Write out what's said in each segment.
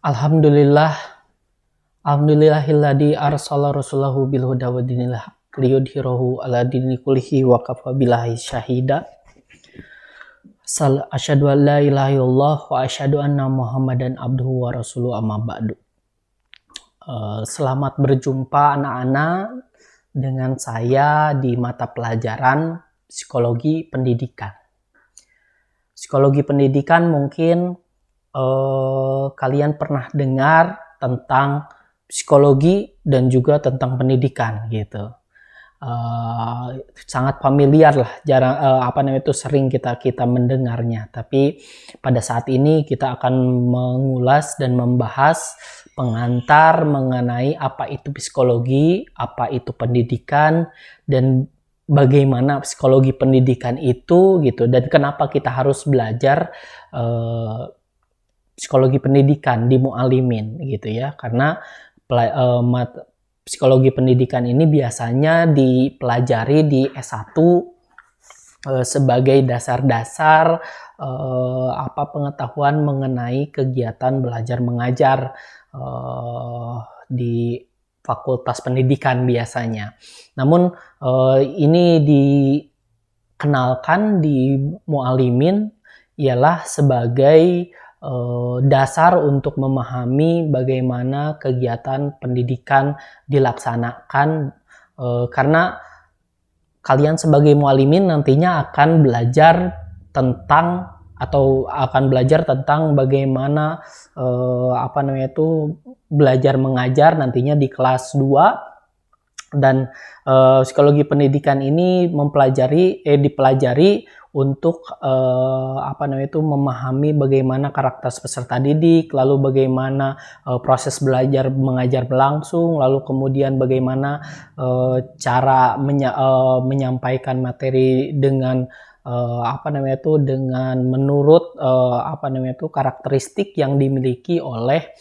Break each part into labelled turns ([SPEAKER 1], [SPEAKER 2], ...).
[SPEAKER 1] Alhamdulillah, alhamdulillahilladzi arsala rasulahu bil huda wa dinil haq liyudhhirahu ala dini kullihi wa kafa billahi syahida. Asyhadu an la ilaha illallah wa asyhadu anna Muhammadan abduhu wa rasuluhu amma ba'du. Selamat berjumpa anak-anak dengan saya di mata pelajaran Psikologi Pendidikan. Psikologi Pendidikan mungkin kalian pernah dengar tentang psikologi dan juga tentang pendidikan gitu. Sangat familiar lah, sering kita mendengarnya. Tapi pada saat ini kita akan mengulas dan membahas pengantar mengenai apa itu psikologi, apa itu pendidikan, dan bagaimana psikologi pendidikan itu gitu, dan kenapa kita harus belajar psikologi pendidikan di Mu'alimin gitu ya, karena psikologi pendidikan ini biasanya dipelajari di S1 sebagai dasar-dasar pengetahuan mengenai kegiatan belajar mengajar di Fakultas Pendidikan biasanya. Namun ini dikenalkan di Mu'alimin ialah sebagai dasar untuk memahami bagaimana kegiatan pendidikan dilaksanakan, karena kalian sebagai mu'alimin nantinya akan belajar tentang bagaimana belajar mengajar nantinya di kelas 2, dan psikologi pendidikan ini dipelajari untuk memahami bagaimana karakter peserta didik, lalu bagaimana proses belajar mengajar berlangsung, lalu kemudian bagaimana cara menyampaikan materi dengan dengan menurut karakteristik yang dimiliki oleh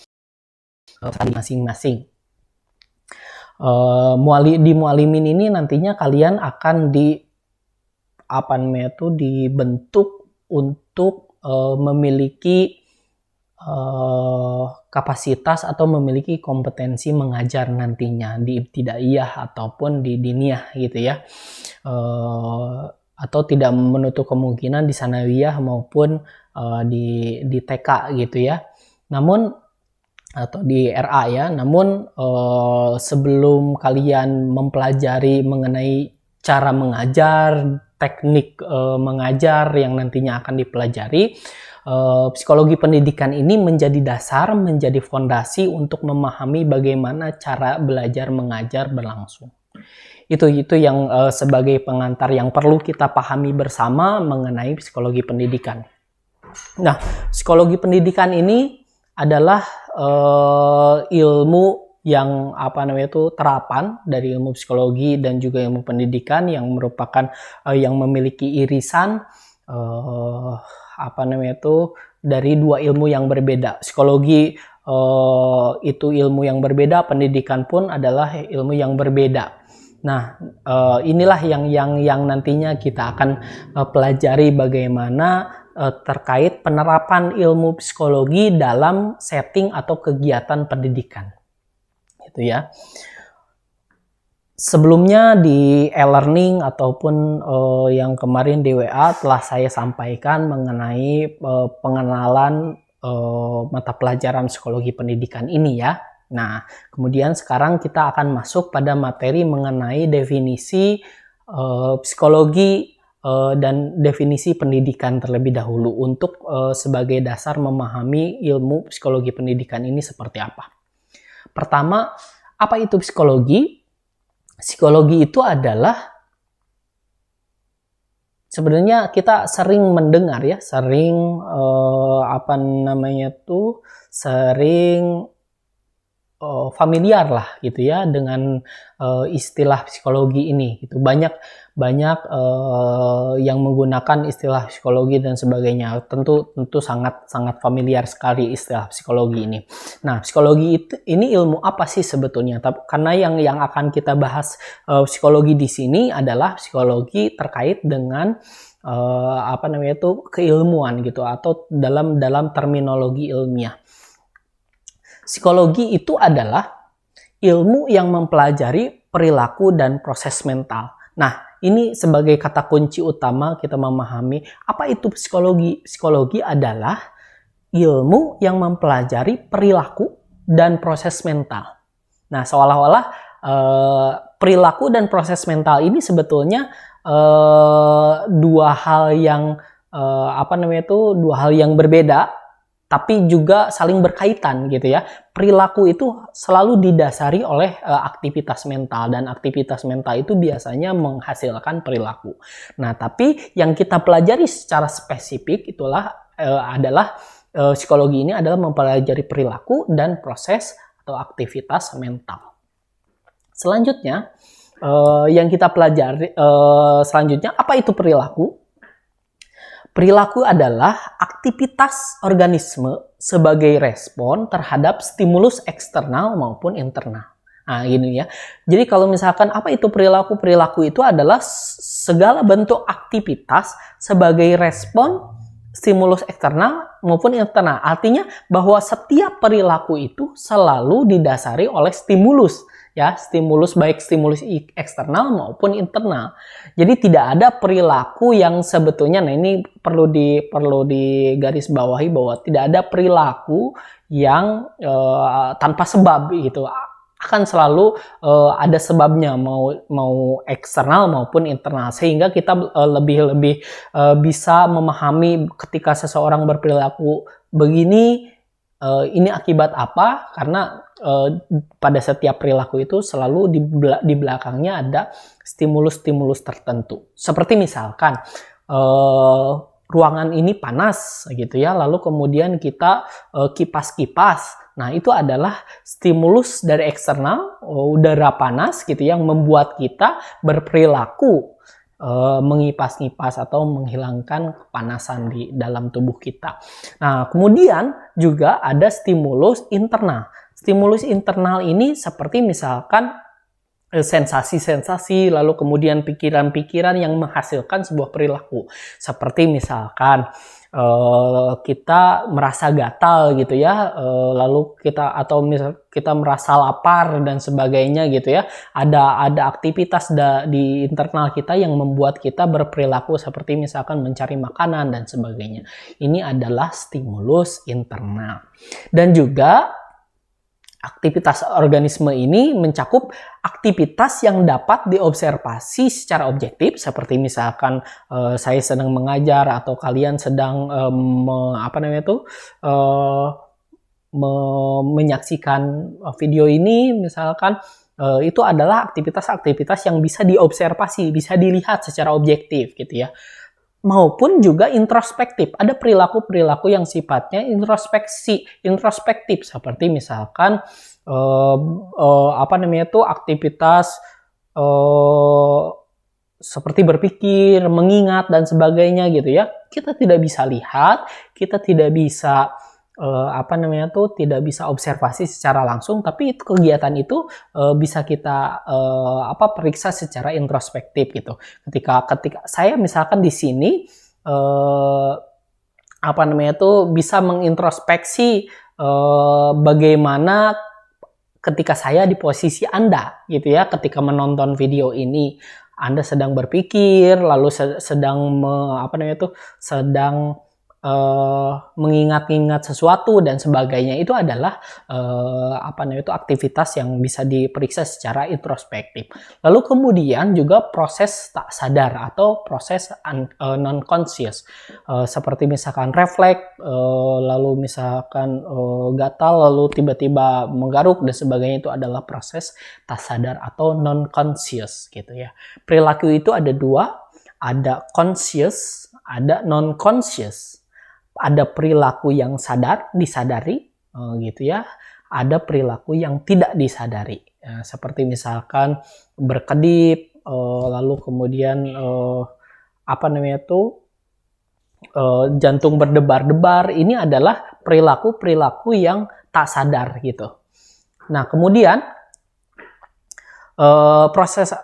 [SPEAKER 1] masing-masing. Di Mu'alimin ini nantinya kalian akan dibentuk untuk memiliki kapasitas atau memiliki kompetensi mengajar nantinya di ibtidaiyah ataupun di diniyah gitu ya, atau tidak menutup kemungkinan di sanawiyah maupun di TK gitu ya, namun atau di RA ya. Namun sebelum kalian mempelajari mengenai cara mengajar, teknik mengajar yang nantinya akan dipelajari, psikologi pendidikan ini menjadi dasar, menjadi fondasi untuk memahami bagaimana cara belajar mengajar berlangsung. Itu yang sebagai pengantar yang perlu kita pahami bersama mengenai psikologi pendidikan. Nah, psikologi pendidikan ini adalah ilmu yang terapan dari ilmu psikologi dan juga ilmu pendidikan yang merupakan yang memiliki irisan dari dua ilmu yang berbeda. Psikologi itu ilmu yang berbeda, pendidikan pun adalah ilmu yang berbeda. Nah, inilah yang nantinya kita akan pelajari bagaimana terkait penerapan ilmu psikologi dalam setting atau kegiatan pendidikan. Gitu ya. Sebelumnya di e-learning ataupun yang kemarin di WA telah saya sampaikan mengenai pengenalan mata pelajaran psikologi pendidikan ini ya. Nah, kemudian sekarang kita akan masuk pada materi mengenai definisi psikologi dan definisi pendidikan terlebih dahulu untuk sebagai dasar memahami ilmu psikologi pendidikan ini seperti apa. Pertama, apa itu psikologi? Psikologi itu adalah, sebenarnya kita sering mendengar ya, sering familiar lah gitu ya dengan istilah psikologi ini gitu. Banyak yang menggunakan istilah psikologi dan sebagainya. Tentu sangat familiar sekali istilah psikologi ini. Nah, psikologi ini ilmu apa sih sebetulnya? Karena yang akan kita bahas psikologi di sini adalah psikologi terkait dengan keilmuan gitu, atau dalam terminologi ilmiah. psikologi itu adalah ilmu yang mempelajari perilaku dan proses mental. Nah, ini sebagai kata kunci utama kita memahami apa itu psikologi. Psikologi adalah ilmu yang mempelajari perilaku dan proses mental. Nah, seolah-olah perilaku dan proses mental ini sebetulnya dua hal yang dua hal yang berbeda, tapi juga saling berkaitan gitu ya. Perilaku itu selalu didasari oleh aktivitas mental, dan aktivitas mental itu biasanya menghasilkan perilaku. Nah, tapi yang kita pelajari secara spesifik adalah psikologi ini adalah mempelajari perilaku dan proses atau aktivitas mental. Selanjutnya, yang kita pelajari selanjutnya, apa itu perilaku? Perilaku adalah aktivitas organisme sebagai respon terhadap stimulus eksternal maupun internal. Nah, gini ya. Jadi kalau misalkan apa itu perilaku? Perilaku itu adalah segala bentuk aktivitas sebagai respon stimulus eksternal maupun internal. Artinya bahwa setiap perilaku itu selalu didasari oleh stimulus. Ya, stimulus baik stimulus eksternal maupun internal. Jadi tidak ada perilaku yang sebetulnya, nah ini perlu digaris bawahi bahwa tidak ada perilaku yang tanpa sebab gitu. Akan selalu ada sebabnya, mau eksternal maupun internal, sehingga kita lebih bisa memahami ketika seseorang berperilaku begini, ini akibat apa, karena pada setiap perilaku itu selalu di belakangnya ada stimulus-stimulus tertentu. Seperti misalkan ruangan ini panas gitu ya, lalu kemudian kita kipas-kipas. Nah, itu adalah stimulus dari eksternal, udara panas gitu yang membuat kita berperilaku mengipas-ngipas atau menghilangkan kepanasan di dalam tubuh kita. Nah, kemudian juga ada stimulus internal. Stimulus internal ini seperti misalkan sensasi-sensasi, lalu kemudian pikiran-pikiran yang menghasilkan sebuah perilaku. Seperti misalkan kita merasa gatal gitu ya, lalu kita merasa lapar dan sebagainya gitu ya. Ada aktivitas di internal kita yang membuat kita berperilaku seperti misalkan mencari makanan dan sebagainya. Ini adalah stimulus internal. Dan juga aktivitas organisme ini mencakup aktivitas yang dapat diobservasi secara objektif, seperti misalkan saya sedang mengajar atau kalian sedang menyaksikan video ini, misalkan itu adalah aktivitas-aktivitas yang bisa diobservasi, bisa dilihat secara objektif gitu ya. Maupun juga introspektif. Ada perilaku-perilaku yang sifatnya introspektif seperti misalkan aktivitas seperti berpikir, mengingat dan sebagainya gitu ya. Kita tidak bisa lihat, kita tidak bisa tidak bisa observasi secara langsung, tapi kegiatan itu bisa kita periksa secara introspektif gitu. Ketika saya misalkan di sini bisa mengintrospeksi bagaimana ketika saya di posisi Anda gitu ya, ketika menonton video ini Anda sedang berpikir, lalu sedang mengingat-ingat sesuatu dan sebagainya. Itu adalah aktivitas yang bisa diperiksa secara introspektif. Lalu kemudian juga proses tak sadar atau proses non-conscious, seperti misalkan refleks, lalu misalkan gatal, lalu tiba-tiba menggaruk dan sebagainya. Itu adalah proses tak sadar atau non-conscious gitu ya. Perilaku itu ada dua, ada conscious, ada non-conscious. Ada perilaku yang disadari gitu ya. Ada perilaku yang tidak disadari. Seperti misalkan berkedip, lalu kemudian jantung berdebar-debar. Ini adalah perilaku-perilaku yang tak sadar gitu. Nah, kemudian proses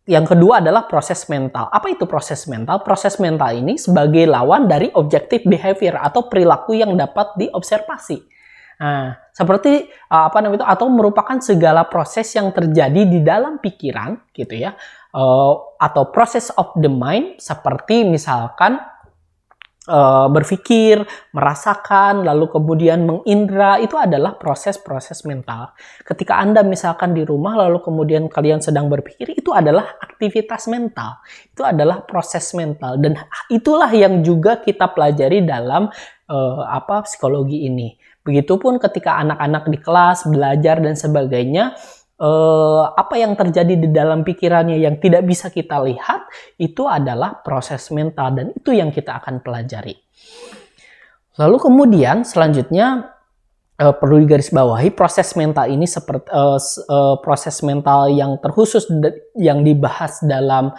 [SPEAKER 1] yang kedua adalah proses mental. Apa itu proses mental? Proses mental ini sebagai lawan dari objective behavior atau perilaku yang dapat diobservasi. Nah, seperti atau merupakan segala proses yang terjadi di dalam pikiran gitu ya, atau proses of the mind, seperti misalkan berpikir, merasakan, lalu kemudian mengindra, itu adalah proses-proses mental. Ketika Anda misalkan di rumah lalu kemudian kalian sedang berpikir, itu adalah aktivitas mental. Itu adalah proses mental, dan itulah yang juga kita pelajari dalam psikologi ini. Begitupun ketika anak-anak di kelas belajar dan sebagainya, apa yang terjadi di dalam pikirannya yang tidak bisa kita lihat, itu adalah proses mental, dan itu yang kita akan pelajari. Lalu kemudian selanjutnya perlu digarisbawahi, proses mental ini seperti proses mental yang terkhusus yang dibahas dalam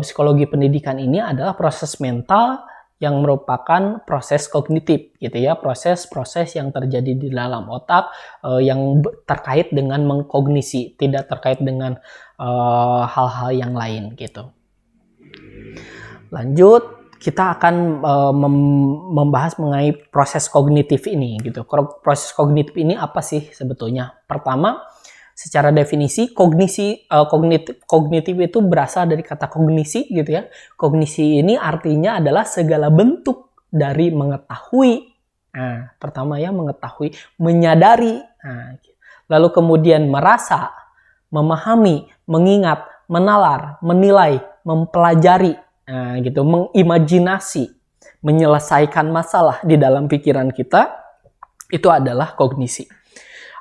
[SPEAKER 1] psikologi pendidikan ini adalah proses mental yang merupakan proses kognitif gitu ya, proses-proses yang terjadi di dalam otak yang terkait dengan mengkognisi, tidak terkait dengan hal-hal yang lain gitu. Lanjut, kita akan membahas mengenai proses kognitif ini gitu. Proses kognitif ini apa sih sebetulnya? Pertama, secara definisi, kognitif itu berasal dari kata kognisi gitu ya. Kognisi ini artinya adalah segala bentuk dari mengetahui. Nah, pertama ya, mengetahui, menyadari. Nah, lalu kemudian merasa, memahami, mengingat, menalar, menilai, mempelajari, nah, gitu, mengimajinasi, menyelesaikan masalah di dalam pikiran kita, itu adalah kognisi.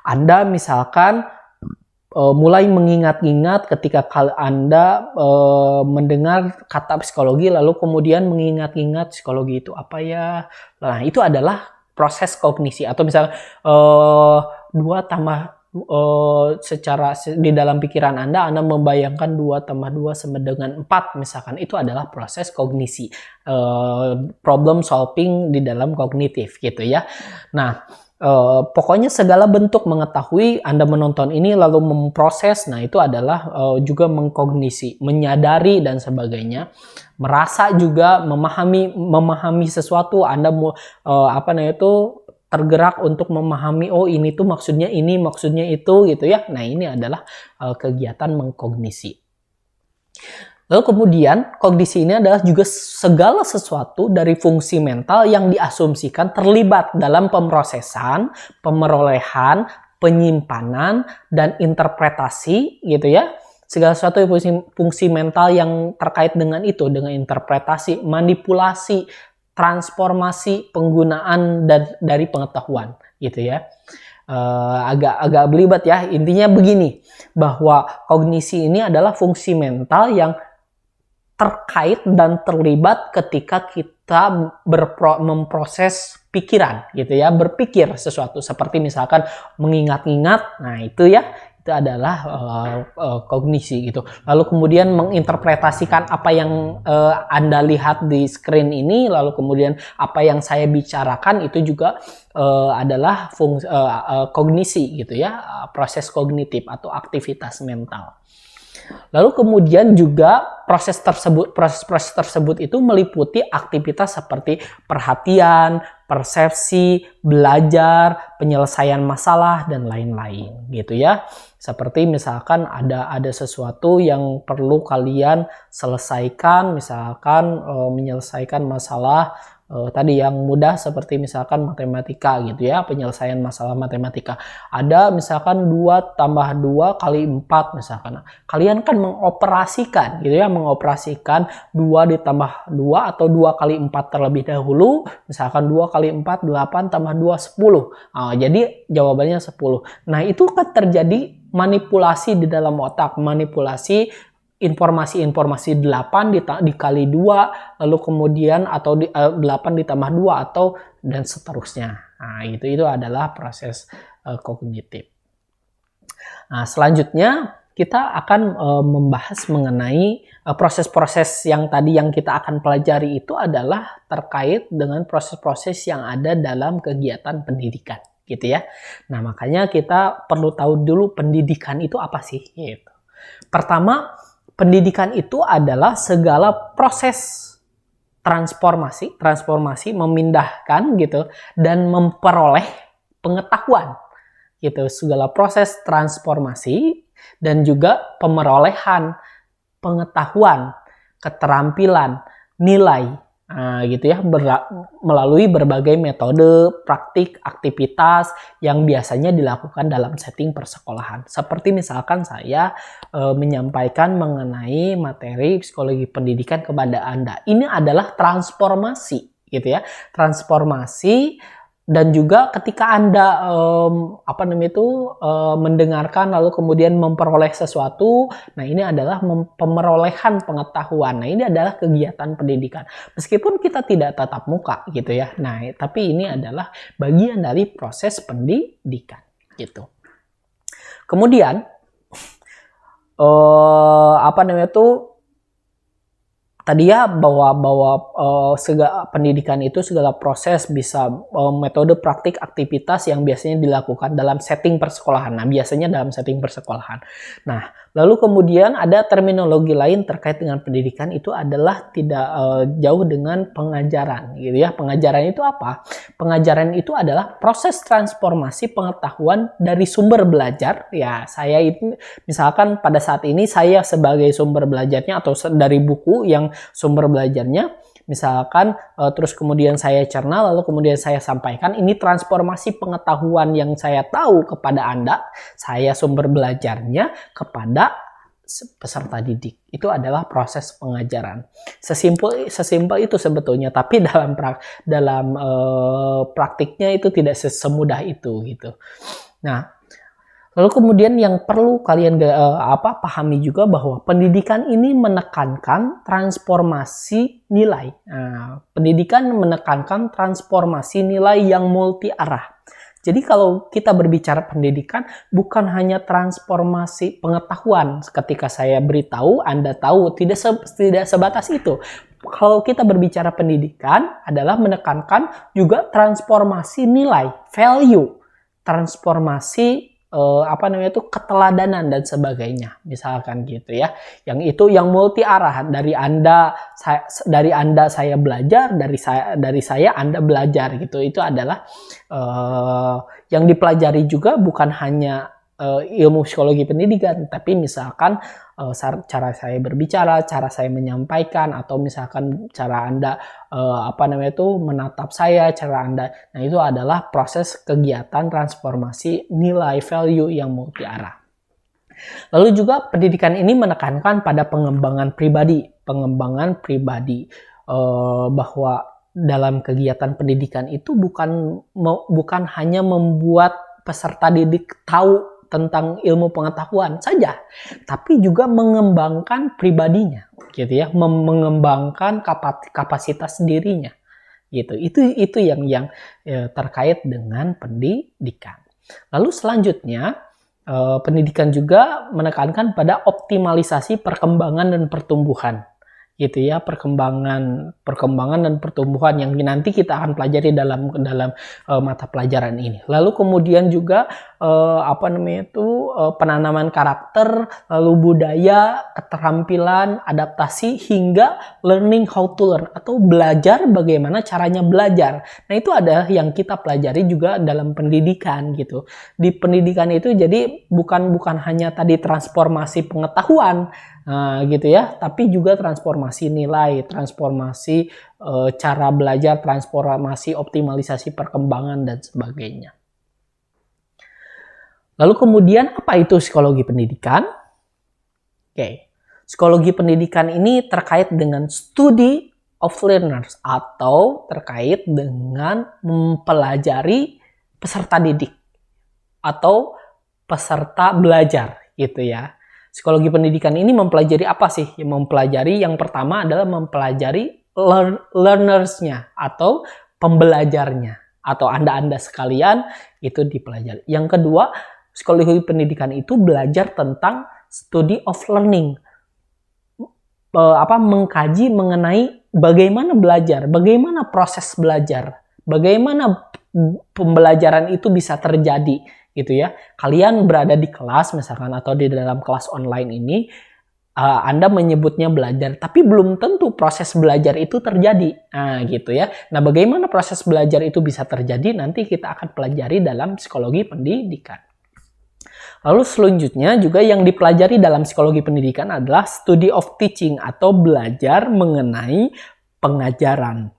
[SPEAKER 1] Anda misalkan mulai mengingat-ingat ketika Anda mendengar kata psikologi, lalu kemudian mengingat-ingat psikologi itu apa ya. Nah, itu adalah proses kognisi. Atau misalnya 2 tambah secara di dalam pikiran Anda membayangkan 2 tambah 2 sama dengan 4 misalkan, itu adalah proses kognisi, problem solving di dalam kognitif gitu ya. Nah, pokoknya segala bentuk mengetahui, Anda menonton ini lalu memproses, nah itu adalah juga mengkognisi, menyadari dan sebagainya. Merasa juga, memahami sesuatu, Anda tergerak untuk memahami, oh ini tuh maksudnya ini, maksudnya itu gitu ya. Nah, ini adalah kegiatan mengkognisi. Lalu kemudian kognisi ini adalah juga segala sesuatu dari fungsi mental yang diasumsikan terlibat dalam pemrosesan, pemerolehan, penyimpanan, dan interpretasi gitu ya. Segala sesuatu fungsi mental yang terkait dengan itu, dengan interpretasi, manipulasi, transformasi, penggunaan dari pengetahuan gitu ya. Agak belibet ya. Intinya begini, bahwa kognisi ini adalah fungsi mental yang terkait dan terlibat ketika kita memproses pikiran gitu ya, berpikir sesuatu, seperti misalkan mengingat-ingat. Nah, itu ya, itu adalah kognisi gitu. Lalu kemudian menginterpretasikan apa yang Anda lihat di screen ini, lalu kemudian apa yang saya bicarakan, itu juga adalah kognisi gitu ya, proses kognitif atau aktivitas mental. Lalu kemudian juga proses tersebut itu meliputi aktivitas seperti perhatian, persepsi, belajar, penyelesaian masalah, dan lain-lain gitu ya. Seperti misalkan ada sesuatu yang perlu kalian selesaikan, misalkan menyelesaikan masalah tadi yang mudah seperti misalkan matematika gitu ya, penyelesaian masalah matematika. Ada misalkan 2 tambah 2 kali 4 misalkan. Kalian kan mengoperasikan gitu ya, mengoperasikan 2 ditambah 2 atau 2 kali 4 terlebih dahulu. Misalkan 2 kali 4 8 tambah 2 10. Jadi jawabannya 10. Nah, itu kan terjadi manipulasi di dalam otak, manipulasi informasi-informasi 8 dikali 2, lalu kemudian atau 8 ditambah 2 atau dan seterusnya. Nah, itu adalah proses kognitif. Nah, selanjutnya kita akan membahas mengenai proses-proses yang tadi yang kita akan pelajari, itu adalah terkait dengan proses-proses yang ada dalam kegiatan pendidikan gitu ya. Nah, makanya kita perlu tahu dulu pendidikan itu apa sih gitu. Pertama, pendidikan itu adalah segala proses transformasi memindahkan gitu dan memperoleh pengetahuan gitu, segala proses transformasi dan juga pemerolehan pengetahuan, keterampilan, nilai, gitu ya, melalui berbagai metode, praktik, aktivitas yang biasanya dilakukan dalam setting persekolahan. Seperti misalkan saya menyampaikan mengenai materi psikologi pendidikan kepada Anda. Ini adalah transformasi, gitu ya, transformasi. Dan juga ketika Anda mendengarkan lalu kemudian memperoleh sesuatu, nah ini adalah pemerolehan pengetahuan. Nah ini adalah kegiatan pendidikan. Meskipun kita tidak tatap muka gitu ya. Nah, tapi ini adalah bagian dari proses pendidikan gitu. Kemudian tadi ya bahwa segala pendidikan itu segala proses bisa metode praktik aktivitas yang biasanya dilakukan dalam setting persekolahan. Nah, biasanya dalam setting persekolahan. Nah, lalu kemudian ada terminologi lain terkait dengan pendidikan, itu adalah tidak jauh dengan pengajaran gitu ya. Pengajaran itu apa? Pengajaran itu adalah proses transformasi pengetahuan dari sumber belajar. Ya, saya itu misalkan pada saat ini saya sebagai sumber belajarnya atau dari buku yang sumber belajarnya, misalkan terus kemudian saya cerna lalu kemudian saya sampaikan, ini transformasi pengetahuan yang saya tahu kepada Anda, saya sumber belajarnya kepada peserta didik. Itu adalah proses pengajaran. Sesimpel itu sebetulnya, tapi dalam praktiknya itu tidak semudah itu gitu. Nah, lalu kemudian yang perlu kalian pahami juga bahwa pendidikan ini menekankan transformasi nilai. Nah, pendidikan menekankan transformasi nilai yang multi arah. Jadi kalau kita berbicara pendidikan, bukan hanya transformasi pengetahuan. Ketika saya beritahu, Anda tahu, tidak sebatas itu. Kalau kita berbicara pendidikan adalah menekankan juga transformasi nilai, value, transformasi keteladanan dan sebagainya, misalkan gitu ya. Yang itu yang multi arah, dari Anda saya belajar, dari saya Anda belajar gitu. Itu adalah yang dipelajari juga bukan hanya ilmu psikologi pendidikan, tapi misalkan cara saya berbicara, cara saya menyampaikan, atau misalkan cara Anda menatap saya, cara Anda. Nah, itu adalah proses kegiatan transformasi nilai value yang multi arah. Lalu juga pendidikan ini menekankan pada pengembangan pribadi, bahwa dalam kegiatan pendidikan itu bukan hanya membuat peserta didik tahu tentang ilmu pengetahuan saja, tapi juga mengembangkan pribadinya, gitu ya, mengembangkan kapasitas dirinya, gitu. Itu yang terkait dengan pendidikan. Lalu selanjutnya, pendidikan juga menekankan pada optimalisasi perkembangan dan pertumbuhan, gitu ya, perkembangan dan pertumbuhan yang nanti kita akan pelajari dalam mata pelajaran ini. Lalu kemudian juga penanaman karakter, lalu budaya, keterampilan, adaptasi, hingga learning how to learn atau belajar bagaimana caranya belajar. Nah, itu ada yang kita pelajari juga dalam pendidikan gitu. Di pendidikan itu jadi bukan hanya tadi transformasi pengetahuan, gitu ya, tapi juga transformasi nilai, transformasi cara belajar, transformasi optimalisasi perkembangan dan sebagainya. Lalu kemudian apa itu psikologi pendidikan? Oke. Psikologi pendidikan ini terkait dengan study of learners atau terkait dengan mempelajari peserta didik atau peserta belajar gitu ya. Psikologi pendidikan ini mempelajari apa sih? Mempelajari yang pertama adalah mempelajari learners-nya atau pembelajarnya, atau Anda sekalian itu dipelajari. Yang kedua, psikologi pendidikan itu belajar tentang study of learning. Mengkaji mengenai bagaimana belajar, bagaimana proses belajar, bagaimana pembelajaran itu bisa terjadi gitu ya. Kalian berada di kelas misalkan atau di dalam kelas online ini, Anda menyebutnya belajar, tapi belum tentu proses belajar itu terjadi. Nah, gitu ya. Nah, bagaimana proses belajar itu bisa terjadi? Nanti kita akan pelajari dalam psikologi pendidikan. Lalu selanjutnya juga yang dipelajari dalam psikologi pendidikan adalah study of teaching atau belajar mengenai pengajaran.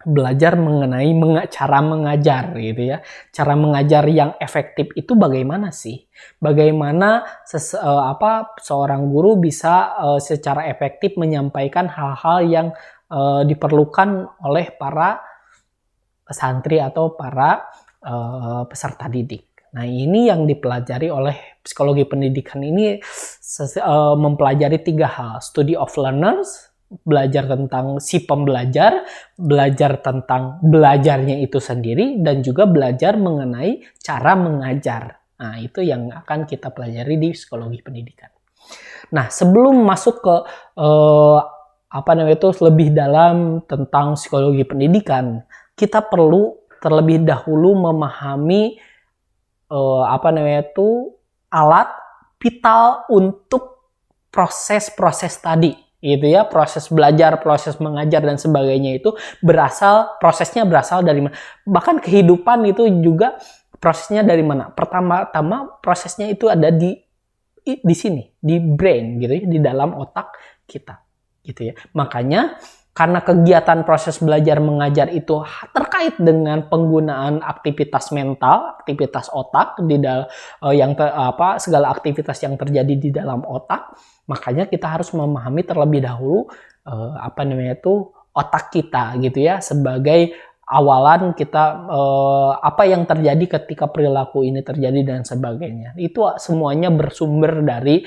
[SPEAKER 1] Belajar mengenai cara mengajar gitu ya. Cara mengajar yang efektif itu bagaimana sih? Bagaimana seorang guru bisa secara efektif menyampaikan hal-hal yang diperlukan oleh para santri atau para peserta didik. Nah, ini yang dipelajari oleh psikologi pendidikan ini mempelajari 3 hal. Study of learners, belajar tentang si pembelajar, belajar tentang belajarnya itu sendiri, dan juga belajar mengenai cara mengajar. Nah, itu yang akan kita pelajari di psikologi pendidikan. Nah, sebelum masuk ke lebih dalam tentang psikologi pendidikan, kita perlu terlebih dahulu memahami alat vital untuk proses-proses tadi. Gitu ya, proses belajar, proses mengajar dan sebagainya itu prosesnya berasal dari mana? Bahkan kehidupan itu juga prosesnya dari mana? Pertama-tama prosesnya itu ada di sini, di brain gitu ya, di dalam otak kita gitu ya. Makanya karena kegiatan proses belajar mengajar itu terkait dengan penggunaan aktivitas mental, aktivitas otak segala aktivitas yang terjadi di dalam otak, makanya kita harus memahami terlebih dahulu otak kita gitu ya, sebagai awalan kita apa yang terjadi ketika perilaku ini terjadi dan sebagainya. Itu semuanya bersumber dari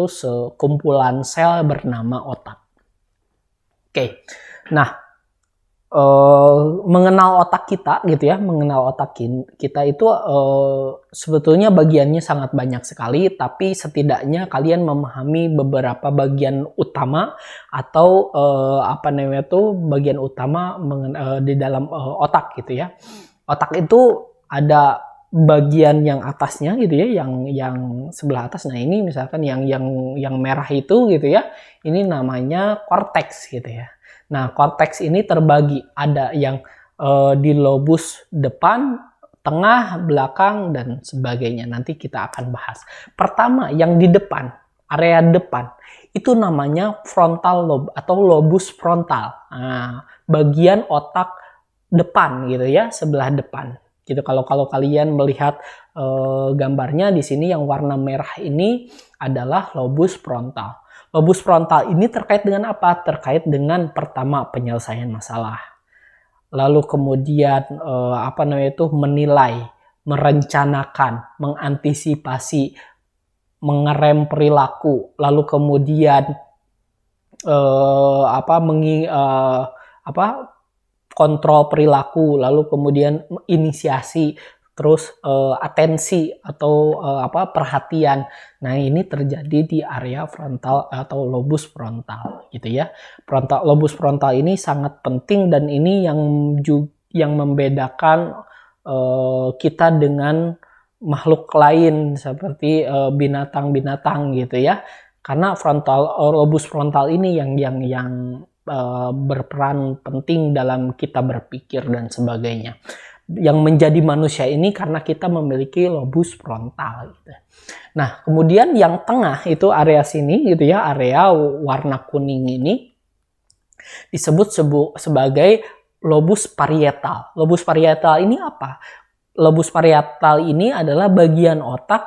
[SPEAKER 1] sekumpulan sel bernama otak. Oke. Nah, mengenal otak kita gitu ya, mengenal otak kita itu sebetulnya bagiannya sangat banyak sekali, tapi setidaknya kalian memahami beberapa bagian utama atau bagian utama di dalam otak gitu ya. Otak itu ada bagian yang atasnya gitu ya, yang sebelah atas. Nah, ini misalkan yang merah itu gitu ya, ini namanya korteks gitu ya. Nah, korteks ini terbagi, ada yang di lobus depan, tengah, belakang, dan sebagainya. Nanti kita akan bahas. Pertama, yang di depan, area depan, itu namanya frontal lobe atau lobus frontal. Nah, bagian otak depan gitu ya, sebelah depan. Gitu. Kalau kalian melihat gambarnya di sini yang warna merah ini adalah lobus frontal. Lobus frontal ini terkait dengan apa? Terkait dengan pertama penyelesaian masalah. Lalu kemudian menilai, merencanakan, mengantisipasi, mengerem perilaku. Lalu kemudian kontrol perilaku, lalu kemudian inisiasi, terus atensi atau perhatian. Nah, ini terjadi di area frontal atau lobus frontal gitu ya. Lobus frontal ini sangat penting, dan ini yang membedakan kita dengan makhluk lain seperti binatang-binatang gitu ya. Karena lobus frontal ini yang berperan penting dalam kita berpikir dan sebagainya. Yang menjadi manusia ini karena kita memiliki lobus frontal gitu. Nah, kemudian yang tengah itu area sini gitu ya, area warna kuning ini disebut sebagai lobus parietal. Lobus parietal ini apa? Lobus parietal ini adalah bagian otak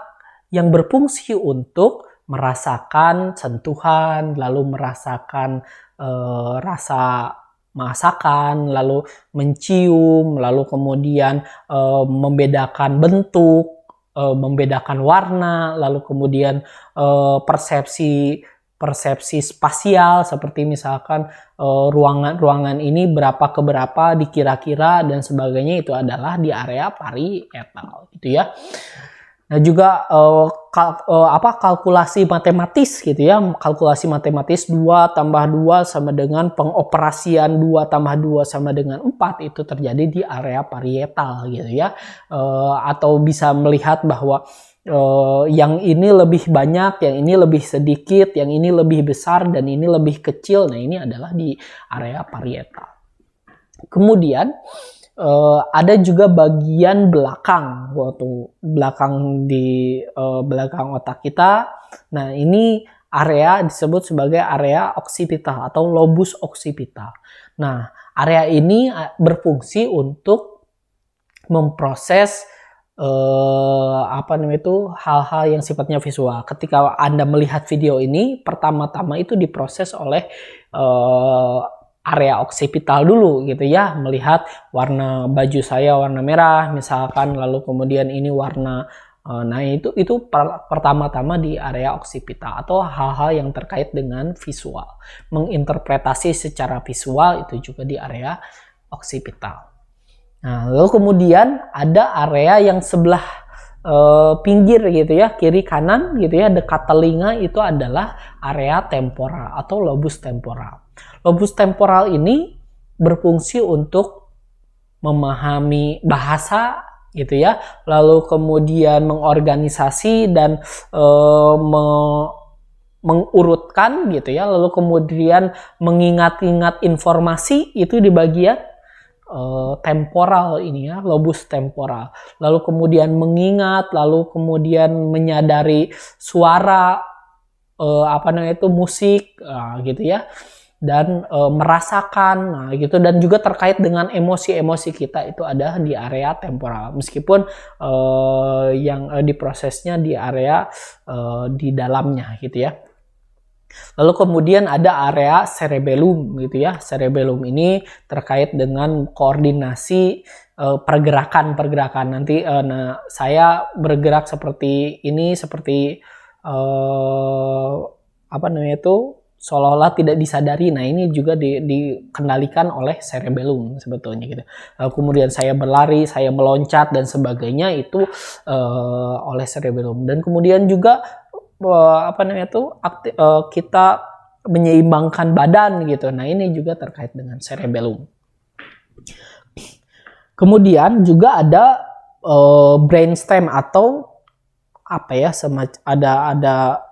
[SPEAKER 1] yang berfungsi untuk merasakan sentuhan, lalu merasakan rasa masakan, lalu mencium, lalu kemudian membedakan bentuk, membedakan warna, lalu kemudian persepsi spasial, seperti misalkan ruangan ini berapa ke berapa dikira-kira dan sebagainya, itu adalah di area parietal gitu ya. Nah juga kalkulasi matematis gitu ya. Kalkulasi matematis 2 tambah 2 sama dengan pengoperasian 2 tambah 2 sama dengan 4 itu terjadi di area parietal gitu ya. Atau bisa melihat bahwa yang ini lebih banyak, yang ini lebih sedikit, yang ini lebih besar, dan ini lebih kecil. Nah ini adalah di area parietal. Kemudian ada juga bagian belakang, waktu belakang di belakang otak kita. Nah ini area disebut sebagai area oksipital atau lobus oksipital. Nah area ini berfungsi untuk memproses hal-hal yang sifatnya visual. Ketika Anda melihat video ini, pertama-tama itu diproses oleh area oksipital dulu gitu ya, melihat warna baju saya warna merah misalkan, lalu kemudian ini warna nah itu pertama-tama di area oksipital atau hal-hal yang terkait dengan visual, menginterpretasi secara visual itu juga di area oksipital. Nah lalu kemudian ada area yang sebelah pinggir gitu ya, kiri kanan gitu ya, dekat telinga, itu adalah area temporal atau lobus temporal. Lobus temporal ini berfungsi untuk memahami bahasa gitu ya, lalu kemudian mengorganisasi dan mengurutkan gitu ya, lalu kemudian mengingat-ingat informasi itu di bagian temporal ini ya, lobus temporal. Lalu kemudian mengingat, lalu kemudian menyadari suara musik gitu ya, dan merasakan gitu, dan juga terkait dengan emosi-emosi kita itu ada di area temporal, meskipun yang diprosesnya di area di dalamnya gitu ya. Lalu kemudian ada area cerebellum gitu ya. Cerebellum ini terkait dengan koordinasi pergerakan-pergerakan. Nanti saya bergerak seperti ini, seperti seolah-olah tidak disadari. Nah ini juga dikendalikan oleh cerebellum sebetulnya gitu. Kemudian saya berlari, saya meloncat dan sebagainya itu oleh cerebellum. Dan kemudian juga kita menyeimbangkan badan gitu. Nah ini juga terkait dengan cerebellum. Kemudian juga ada brainstem atau ada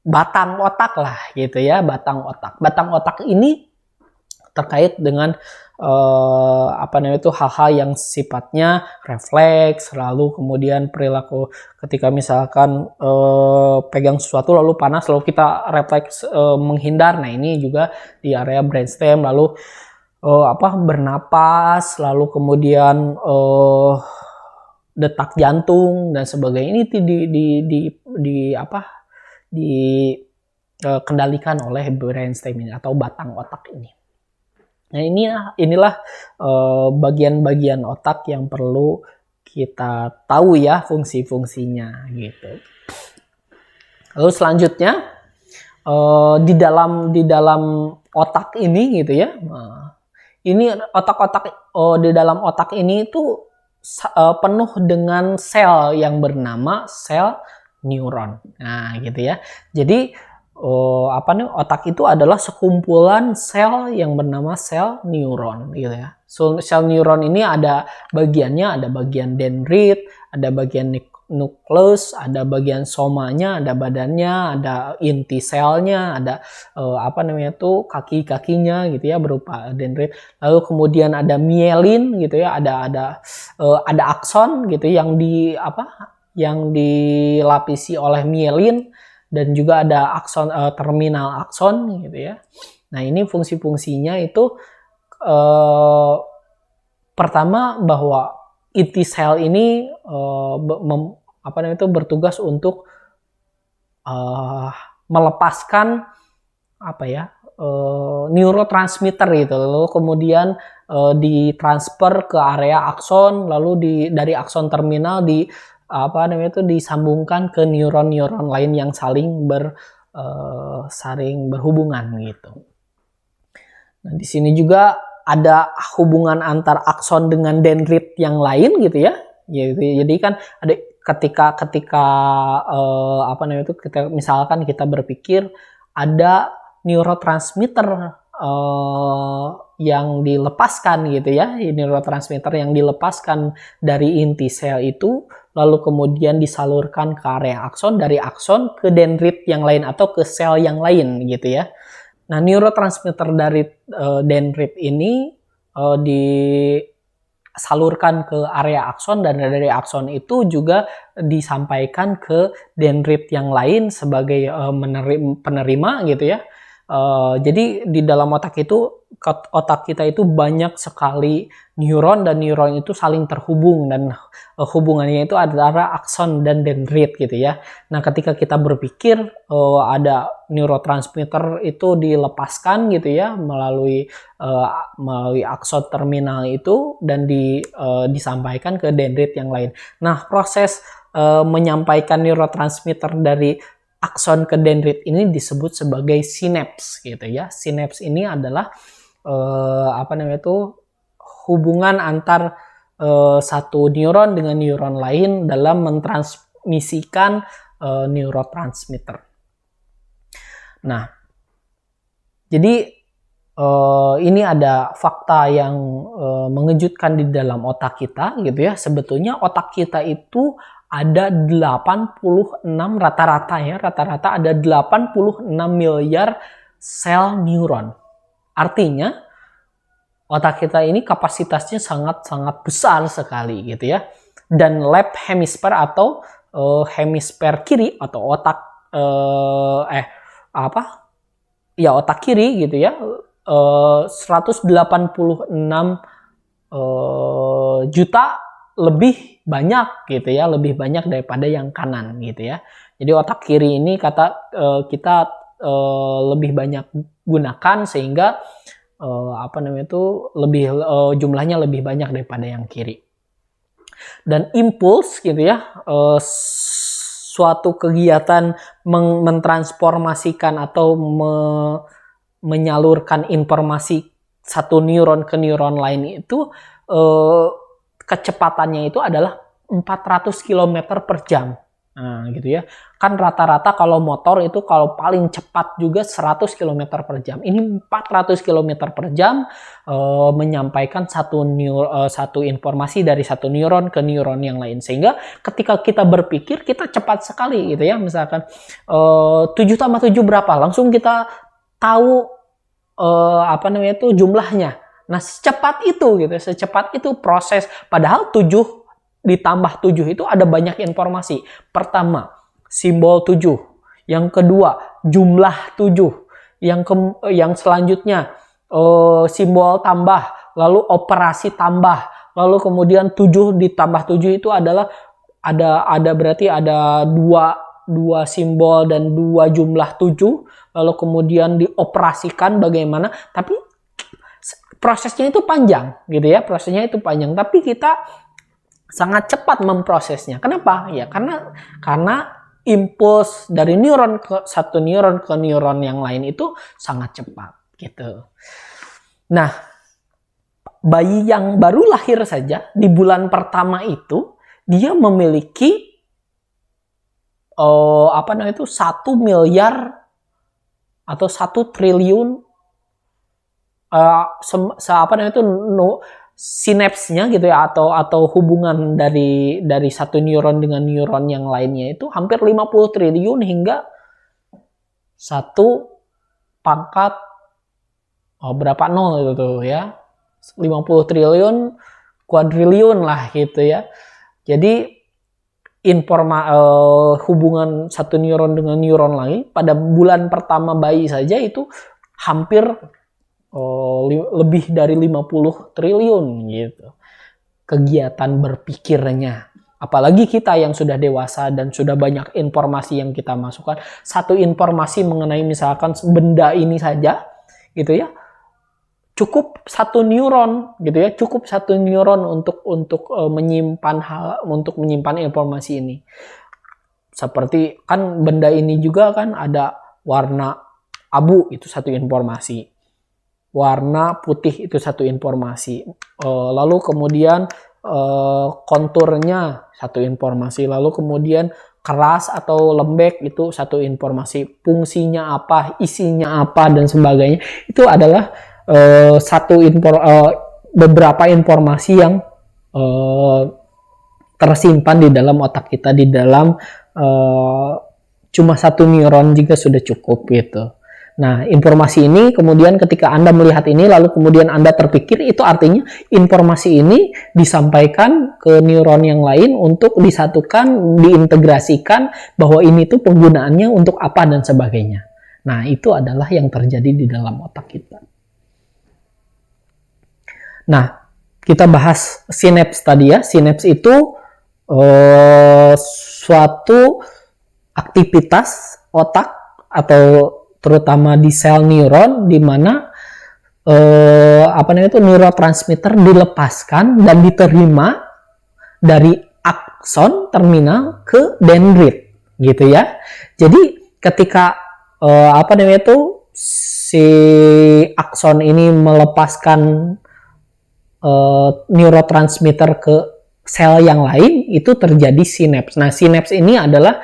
[SPEAKER 1] batang otak lah gitu ya, batang otak. Batang otak ini terkait dengan hal-hal yang sifatnya refleks, lalu kemudian perilaku ketika misalkan pegang sesuatu lalu panas lalu kita refleks menghindar. Nah ini juga di area brainstem. Lalu bernapas, lalu kemudian detak jantung dan sebagainya, ini dikendalikan oleh brainstem ini atau batang otak ini. Nah inilah bagian-bagian otak yang perlu kita tahu ya fungsi-fungsinya gitu. Lalu selanjutnya di dalam otak ini gitu ya. Ini otak-otak di dalam otak ini itu penuh dengan sel yang bernama sel neuron. Nah gitu ya. Jadi otak itu adalah sekumpulan sel yang bernama sel neuron gitu ya. So, sel neuron ini ada bagiannya, ada bagian dendrit, ada bagian nukleus, ada bagian somanya, ada badannya, ada inti selnya, ada kaki-kakinya gitu ya berupa dendrit. Lalu kemudian ada mielin gitu ya, ada akson gitu yang dilapisi oleh mielin. Dan juga ada akson, terminal akson gitu ya. Nah ini fungsi-fungsinya itu pertama bahwa inti sel ini bertugas untuk melepaskan neurotransmitter gitu, lalu kemudian ditransfer ke area akson, lalu dari akson terminal disambungkan ke neuron-neuron lain yang saling berhubungan gitu. Nah, di sini juga ada hubungan antar akson dengan dendrit yang lain gitu ya. gitu. Jadi kan ada ketika misalkan kita berpikir ada neurotransmitter yang dilepaskan gitu ya, neurotransmitter yang dilepaskan dari inti sel itu, lalu kemudian disalurkan ke area akson, dari akson ke dendrit yang lain atau ke sel yang lain gitu ya. Nah, neurotransmitter dari dendrit ini disalurkan ke area akson, dan dari akson itu juga disampaikan ke dendrit yang lain sebagai penerima gitu ya. Jadi di dalam otak kita itu banyak sekali neuron, dan neuron itu saling terhubung, dan hubungannya itu antara akson dan dendrit gitu ya. Nah, ketika kita berpikir ada neurotransmitter itu dilepaskan gitu ya melalui akson terminal itu, dan disampaikan ke dendrit yang lain. Nah, proses menyampaikan neurotransmitter dari akson ke dendrit ini disebut sebagai sinaps gitu ya. Sinaps ini adalah hubungan antar satu neuron dengan neuron lain dalam mentransmisikan neurotransmitter. Nah, jadi ini ada fakta yang mengejutkan di dalam otak kita gitu ya. Sebetulnya otak kita itu ada 86 rata-rata ada 86 miliar sel neuron. Artinya otak kita ini kapasitasnya sangat-sangat besar sekali gitu ya. Dan left hemisphere atau hemisfer kiri atau otak otak kiri gitu ya, 186 juta lebih banyak gitu ya, lebih banyak daripada yang kanan gitu ya. Jadi otak kiri ini kita lebih banyak gunakan, sehingga jumlahnya lebih banyak daripada yang kiri. Dan impuls gitu ya, suatu kegiatan mentransformasikan atau menyalurkan informasi satu neuron ke neuron lain itu kecepatannya itu adalah 400 km per jam. Nah, gitu ya. Kan rata-rata kalau motor itu kalau paling cepat juga 100 km per jam. Ini 400 km per jam menyampaikan satu informasi dari satu neuron ke neuron yang lain. Sehingga ketika kita berpikir, kita cepat sekali gitu ya. Misalkan 7 tambah 7 berapa? Langsung kita tahu jumlahnya. Nah, secepat itu proses. Padahal 7 ditambah 7 itu ada banyak informasi. Pertama, simbol 7. Yang kedua, jumlah 7. Yang selanjutnya, simbol tambah. Lalu operasi tambah. Lalu kemudian 7 ditambah 7 itu adalah berarti ada dua simbol dan 2 jumlah 7. Lalu kemudian dioperasikan bagaimana. Tapi prosesnya itu panjang gitu ya, tapi kita sangat cepat memprosesnya. Kenapa? Ya karena impuls dari satu neuron ke neuron yang lain itu sangat cepat gitu. Nah, bayi yang baru lahir saja di bulan pertama itu dia memiliki 1 miliar atau 1 triliun sinapsnya gitu ya, atau hubungan dari satu neuron dengan neuron yang lainnya itu hampir 50 triliun hingga 1 pangkat berapa nol gitu ya, 50 triliun kuadriliun lah gitu ya. Jadi hubungan satu neuron dengan neuron lain pada bulan pertama bayi saja itu hampir lebih dari 50 triliun gitu kegiatan berpikirnya. Apalagi kita yang sudah dewasa dan sudah banyak informasi yang kita masukkan. Satu informasi mengenai misalkan benda ini saja gitu ya, cukup 1 neuron gitu ya, untuk menyimpan informasi ini. Seperti kan benda ini juga kan ada warna abu, itu satu informasi. Warna putih itu satu informasi. Lalu kemudian konturnya satu informasi, lalu kemudian keras atau lembek itu satu informasi, fungsinya apa, isinya apa dan sebagainya, itu adalah beberapa informasi yang tersimpan di dalam otak kita, di dalam cuma satu neuron juga sudah cukup gitu. Nah, informasi ini kemudian ketika Anda melihat ini lalu kemudian Anda terpikir, itu artinya informasi ini disampaikan ke neuron yang lain untuk disatukan, diintegrasikan bahwa ini tuh penggunaannya untuk apa dan sebagainya. Nah, itu adalah yang terjadi di dalam otak kita. Nah, kita bahas sinaps tadi ya. Sinaps itu suatu aktivitas otak atau terutama di sel neuron di mana neurotransmitter dilepaskan dan diterima dari akson terminal ke dendrit gitu ya. Jadi ketika si akson ini melepaskan neurotransmitter ke sel yang lain, itu terjadi sinaps. Nah, sinaps ini adalah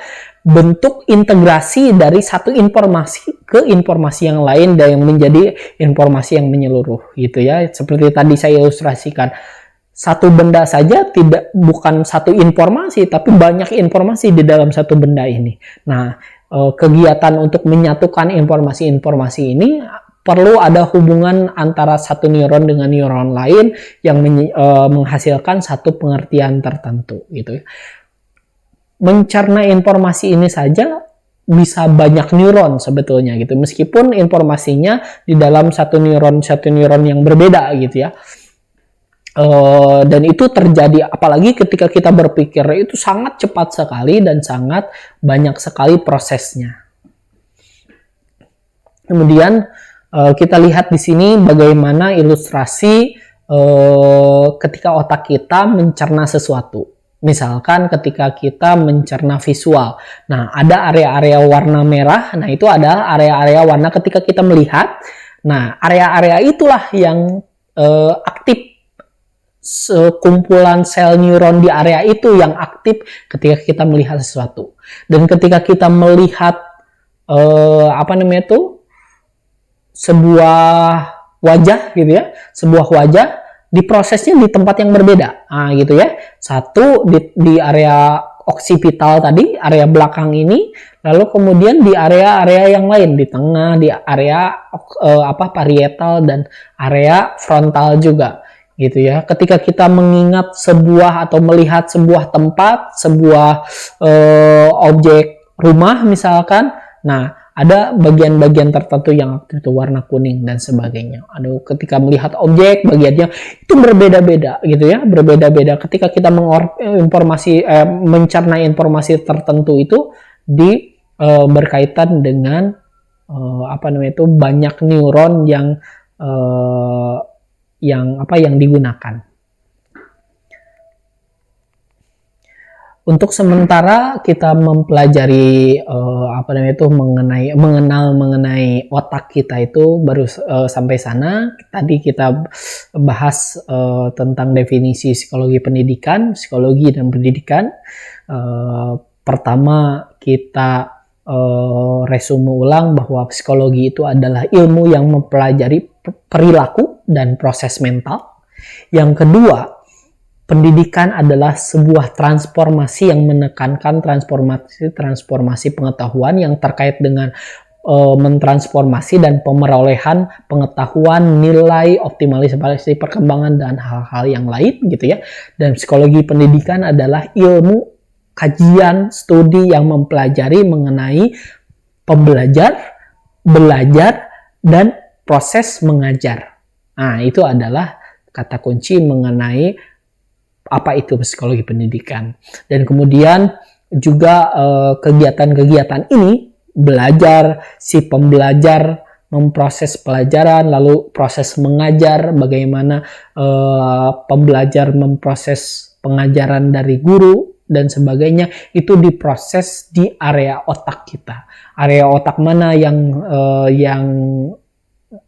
[SPEAKER 1] bentuk integrasi dari satu informasi ke informasi yang lain dan yang menjadi informasi yang menyeluruh gitu ya. Seperti tadi saya ilustrasikan, satu benda saja bukan satu informasi, tapi banyak informasi di dalam satu benda ini. Nah, kegiatan untuk menyatukan informasi-informasi ini perlu ada hubungan antara satu neuron dengan neuron lain yang menghasilkan satu pengertian tertentu gitu ya. Mencerna informasi ini saja bisa banyak neuron sebetulnya gitu, meskipun informasinya di dalam satu neuron yang berbeda gitu ya. Dan itu terjadi apalagi ketika kita berpikir, itu sangat cepat sekali dan sangat banyak sekali prosesnya. Kemudian kita lihat di sini bagaimana ilustrasi ketika otak kita mencerna sesuatu. Misalkan ketika kita mencerna visual. Nah, ada area-area warna merah. Nah, itu adalah area-area warna ketika kita melihat. Nah, area-area itulah yang aktif. Sekumpulan sel neuron di area itu yang aktif ketika kita melihat sesuatu. Dan ketika kita melihat sebuah wajah gitu ya, sebuah wajah diprosesnya di tempat yang berbeda, gitu ya. Satu di area oksipital tadi, area belakang ini, lalu kemudian di area-area yang lain, di tengah, di area parietal dan area frontal juga, gitu ya. Ketika kita mengingat sebuah atau melihat sebuah tempat, sebuah objek rumah misalkan, nah ada bagian-bagian tertentu yang aktif itu warna kuning dan sebagainya. Ketika melihat objek bagiannya itu berbeda-beda gitu ya, berbeda-beda. Ketika kita mencerna informasi tertentu itu berkaitan dengan banyak neuron yang digunakan. Untuk sementara kita mempelajari mengenal mengenai otak kita itu baru sampai sana. Tadi kita bahas tentang definisi psikologi pendidikan, psikologi dan pendidikan. Pertama kita resume ulang bahwa psikologi itu adalah ilmu yang mempelajari perilaku dan proses mental. Yang kedua, pendidikan adalah sebuah transformasi yang menekankan transformasi pengetahuan yang terkait dengan mentransformasi dan pemerolehan pengetahuan, nilai, optimalisasi perkembangan dan hal-hal yang lain gitu ya. Dan psikologi pendidikan adalah ilmu kajian studi yang mempelajari mengenai pembelajar, belajar dan proses mengajar. Nah, itu adalah kata kunci mengenai apa itu psikologi pendidikan. Dan kemudian juga kegiatan-kegiatan ini belajar, si pembelajar memproses pelajaran, lalu proses mengajar, bagaimana pembelajar memproses pengajaran dari guru dan sebagainya, itu diproses di area otak kita. Area otak mana yang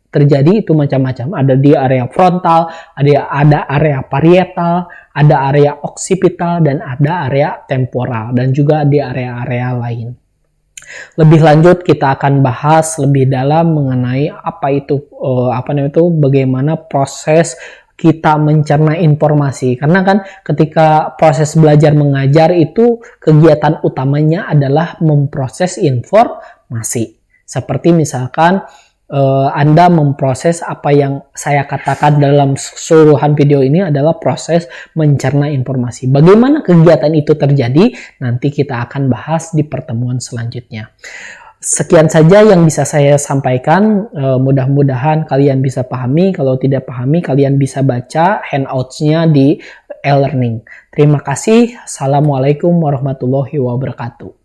[SPEAKER 1] terjadi itu macam-macam. Ada di area frontal, ada area parietal, ada area occipital, dan ada area temporal, dan juga di area-area lain. Lebih lanjut kita akan bahas lebih dalam mengenai bagaimana proses kita mencerna informasi. Karena kan ketika proses belajar mengajar itu kegiatan utamanya adalah memproses informasi. Seperti misalkan Anda memproses apa yang saya katakan dalam keseluruhan video ini adalah proses mencerna informasi. Bagaimana kegiatan itu terjadi? Nanti kita akan bahas di pertemuan selanjutnya. Sekian saja yang bisa saya sampaikan. Mudah-mudahan kalian bisa pahami. Kalau tidak pahami, kalian bisa baca handouts-nya di e-learning. Terima kasih. Assalamualaikum warahmatullahi wabarakatuh.